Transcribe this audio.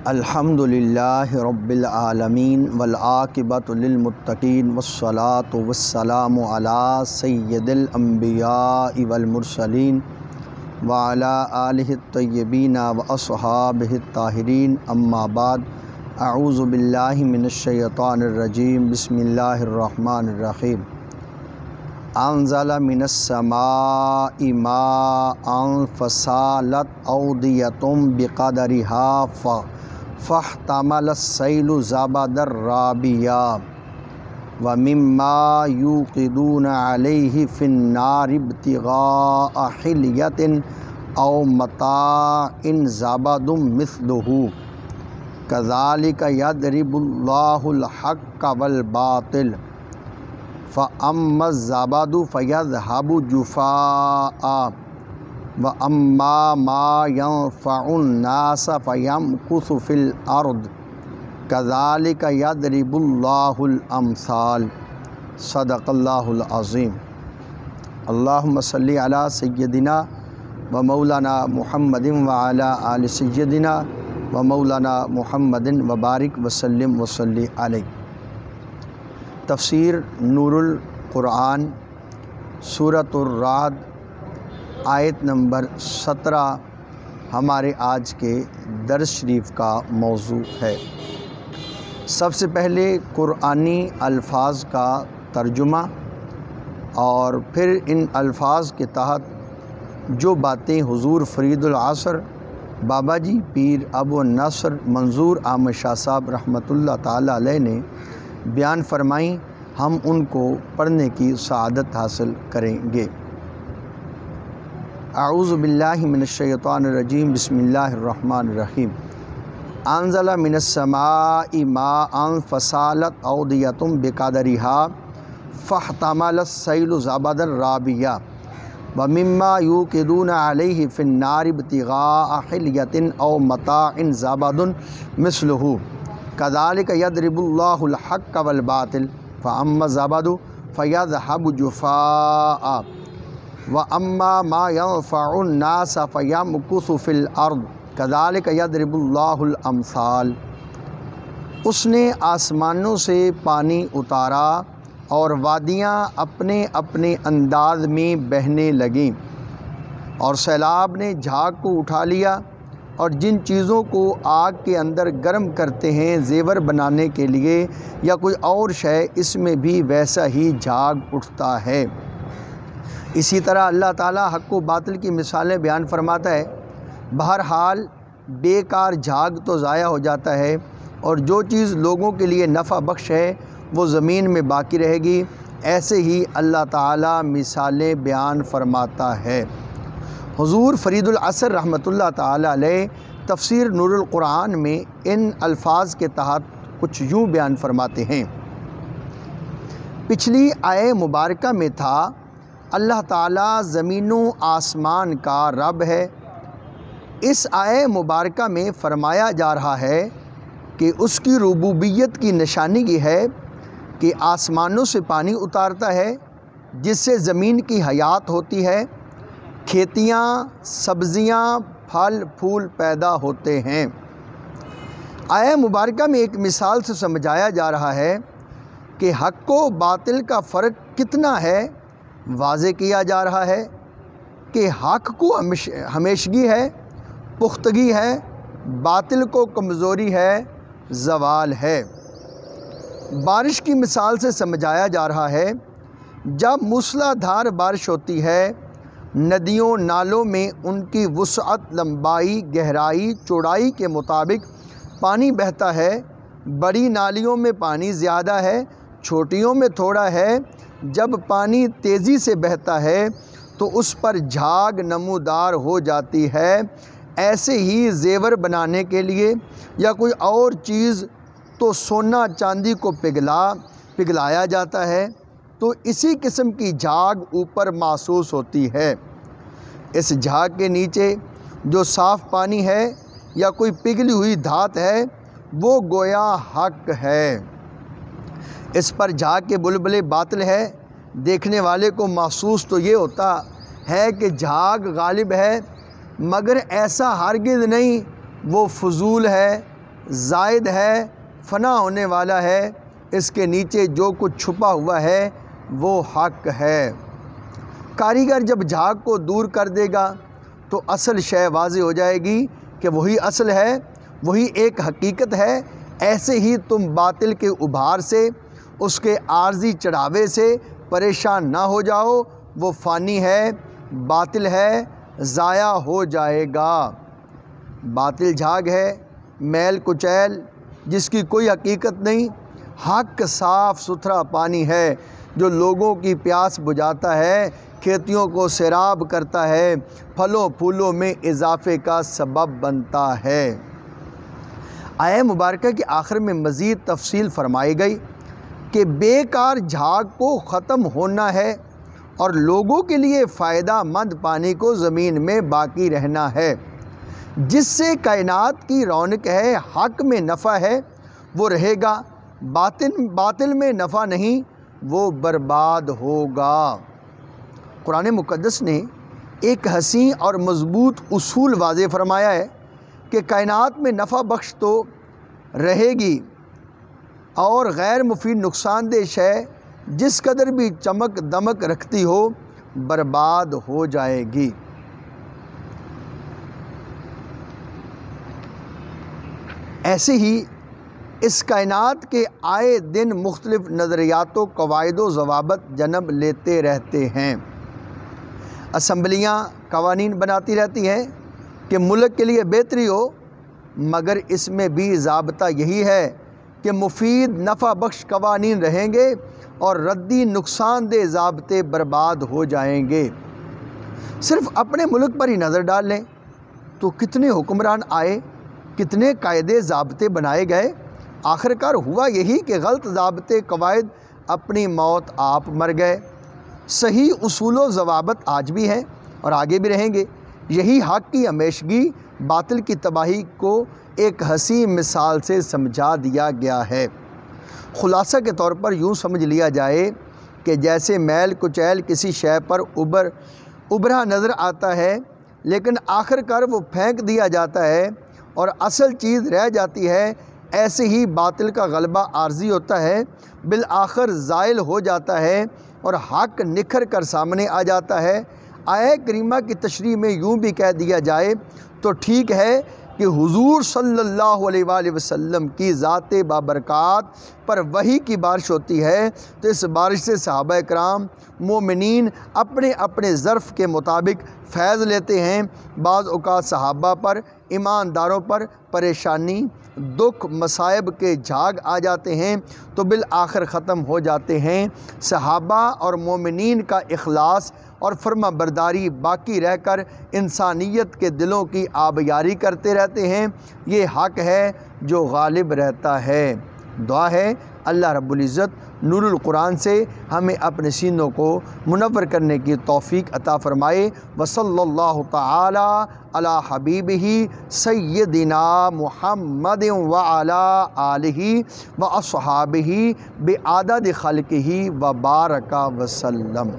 الحمدللہ رب العالمین والعاقبۃ للمتقین والصلاۃ والسلام علی سید الانبیاء والمرسلین وعلی آلہ الطیبین واصحابہ الطاہرین اما بعد اعوذ باللہ من الشیطان الرجیم بسم اللہ الرحمن الرحیم انزل من السماء ماء فسالت اودیۃ بقدرها فاحتمل السیل زبدا رابیا ومما یوقدون علیہ فی النار ابتغاء حلیۃ او متاع زبد مثلہ کذالک یضرب اللہ الحق والباطل فاما الزبد فیذهب جفاء وَأَمَّا مَا يَنفَعُ النَّاسَ فَيَمْكُثُ فِي الْأَرْضِ كَذَلِكَ يَضْرِبُ اللَّهُ الْأَمْثَالَ صدق اللہ العظیم۔ اللہم صلی علی سیدنا و مولانا محمد وعلی آل سیدنا و مولانا محمد وبارک وسلم وصلی علیہ۔ تفسیر نور القرآن سورۃ الرعد آیت نمبر 17 ہمارے آج کے درس شریف کا موضوع ہے۔ سب سے پہلے قرآنی الفاظ کا ترجمہ اور پھر ان الفاظ کے تحت جو باتیں حضور فرید العصر بابا جی پیر ابو النصر منظور احمد شاہ صاحب رحمۃ اللہ تعالی علیہ نے بیان فرمائیں، ہم ان کو پڑھنے کی سعادت حاصل کریں گے۔ اعوذ باللہ من الشیطان الرجیم بسم اللہ الرحمن الرحیم۔ انزل من السماء ماء فسالت اودیۃ بقدرها فاحتمل السیل زبدا رابیا ومما یوقدون علیہ فی النار ابتغاء حلیۃ او متاع زبد مثلہ کذالک یضرب اللہ الحق والباطل فاما الزبد فیذهب جفاء وَأَمَّا مَا يَنفَعُ النَّاسَ فَيَمْكُثُ فِي الْأَرْضِ كَذَلِكَ يَضْرِبُ اللَّهُ الْأَمْثَالَ۔ اس نے آسمانوں سے پانی اتارا اور وادیاں اپنے اپنے انداز میں بہنے لگیں، اور سیلاب نے جھاگ کو اٹھا لیا، اور جن چیزوں کو آگ کے اندر گرم کرتے ہیں زیور بنانے کے لیے یا کوئی اور شے، اس میں بھی ویسا ہی جھاگ اٹھتا ہے۔ اسی طرح اللہ تعالیٰ حق و باطل کی مثالیں بیان فرماتا ہے۔ بہرحال بیکار جھاگ تو ضائع ہو جاتا ہے، اور جو چیز لوگوں کے لیے نفع بخش ہے وہ زمین میں باقی رہے گی۔ ایسے ہی اللہ تعالیٰ مثالیں بیان فرماتا ہے۔ حضور فرید العصر رحمۃ اللہ تعالیٰ علیہ تفسیر نور القرآن میں ان الفاظ کے تحت کچھ یوں بیان فرماتے ہیں۔ پچھلی آیہ مبارکہ میں تھا اللہ تعالیٰ زمین و آسمان کا رب ہے۔ اس آیہ مبارکہ میں فرمایا جا رہا ہے کہ اس کی ربوبیت کی نشانی یہ ہے کہ آسمانوں سے پانی اتارتا ہے جس سے زمین کی حیات ہوتی ہے، کھیتیاں، سبزیاں، پھل پھول پیدا ہوتے ہیں۔ آیہ مبارکہ میں ایک مثال سے سمجھایا جا رہا ہے کہ حق و باطل کا فرق کتنا ہے، واضح کیا جا رہا ہے کہ حق کو ہمیشگی ہے، پختگی ہے، باطل کو کمزوری ہے، زوال ہے۔ بارش کی مثال سے سمجھایا جا رہا ہے، جب موسلا دھار بارش ہوتی ہے، ندیوں نالوں میں ان کی وسعت، لمبائی، گہرائی، چوڑائی کے مطابق پانی بہتا ہے۔ بڑی نالیوں میں پانی زیادہ ہے، چھوٹیوں میں تھوڑا ہے۔ جب پانی تیزی سے بہتا ہے تو اس پر جھاگ نمودار ہو جاتی ہے۔ ایسے ہی زیور بنانے کے لیے یا کوئی اور چیز تو سونا چاندی کو پگھلایا جاتا ہے، تو اسی قسم کی جھاگ اوپر محسوس ہوتی ہے۔ اس جھاگ کے نیچے جو صاف پانی ہے یا کوئی پگھلی ہوئی دھات ہے وہ گویا حق ہے۔ اس پر جھاگ کے بلبلے باطل ہے۔ دیکھنے والے کو محسوس تو یہ ہوتا ہے کہ جھاگ غالب ہے، مگر ایسا ہرگز نہیں، وہ فضول ہے، زائد ہے، فنا ہونے والا ہے، اس کے نیچے جو کچھ چھپا ہوا ہے وہ حق ہے۔ کاریگر جب جھاگ کو دور کر دے گا تو اصل شے واضح ہو جائے گی کہ وہی اصل ہے، وہی ایک حقیقت ہے۔ ایسے ہی تم باطل کے ابھار سے، اس کے عارضی چڑھاوے سے پریشان نہ ہو جاؤ، وہ فانی ہے، باطل ہے، ضائع ہو جائے گا۔ باطل جھاگ ہے، میل کچیل، جس کی کوئی حقیقت نہیں۔ حق صاف ستھرا پانی ہے جو لوگوں کی پیاس بجھاتا ہے، کھیتیوں کو سیراب کرتا ہے، پھلوں پھولوں میں اضافے کا سبب بنتا ہے۔ آیہ مبارکہ کے آخر میں مزید تفصیل فرمائی گئی کہ بیکار جھاگ کو ختم ہونا ہے اور لوگوں کے لیے فائدہ مند پانی کو زمین میں باقی رہنا ہے۔ جس سے کائنات کی رونق ہے، حق میں نفع ہے، وہ رہے گا، باطل میں نفع نہیں، وہ برباد ہوگا۔ قرآن مقدس نے ایک حسین اور مضبوط اصول واضح فرمایا ہے کہ کائنات میں نفع بخش تو رہے گی اور غیر مفید نقصان دہ شے جس قدر بھی چمک دمک رکھتی ہو برباد ہو جائے گی۔ ایسے ہی اس کائنات کے آئے دن مختلف نظریات و قواعد و ضوابط جنم لیتے رہتے ہیں۔ اسمبلیاں قوانین بناتی رہتی ہیں کہ ملک کے لیے بہتری ہو، مگر اس میں بھی ضابطہ یہی ہے کہ مفید نفع بخش قوانین رہیں گے اور ردی نقصان دہ ضابطے برباد ہو جائیں گے۔ صرف اپنے ملک پر ہی نظر ڈال لیں تو کتنے حکمران آئے، کتنے قاعدے ضابطے بنائے گئے، آخرکار ہوا یہی کہ غلط ضابطے قواعد اپنی موت آپ مر گئے۔ صحیح اصول و ضوابط آج بھی ہیں اور آگے بھی رہیں گے۔ یہی حق کی ہمیشگی باطل کی تباہی کو ایک حسین مثال سے سمجھا دیا گیا ہے۔ خلاصہ کے طور پر یوں سمجھ لیا جائے کہ جیسے میل کچیل کسی شے پر ابھرا نظر آتا ہے لیکن آخرکار وہ پھینک دیا جاتا ہے اور اصل چیز رہ جاتی ہے، ایسے ہی باطل کا غلبہ عارضی ہوتا ہے، بالآخر زائل ہو جاتا ہے اور حق نکھر کر سامنے آ جاتا ہے۔ آیہ کریمہ کی تشریح میں یوں بھی کہہ دیا جائے تو ٹھیک ہے کہ حضور صلی اللہ علیہ وآلہ وسلم کی ذات بابرکات پر وحی کی بارش ہوتی ہے تو اس بارش سے صحابہ کرام مومنین اپنے اپنے ظرف کے مطابق فیض لیتے ہیں۔ بعض اوقات صحابہ پر، ایمانداروں پر پریشانی، دکھ، مصائب کے جھاگ آ جاتے ہیں تو بالآخر ختم ہو جاتے ہیں۔ صحابہ اور مومنین کا اخلاص اور فرما برداری باقی رہ کر انسانیت کے دلوں کی آبیاری کرتے رہتے ہیں۔ یہ حق ہے جو غالب رہتا ہے۔ دعا ہے اللہ رب العزت نور القرآن سے ہمیں اپنے سینوں کو منور کرنے کی توفیق عطا فرمائے۔ وصلی اللہ تعالی علی حبیبہ سیدنا محمد وعلی آلہ واصحابہ بعدد خلقہ وبارک وسلم۔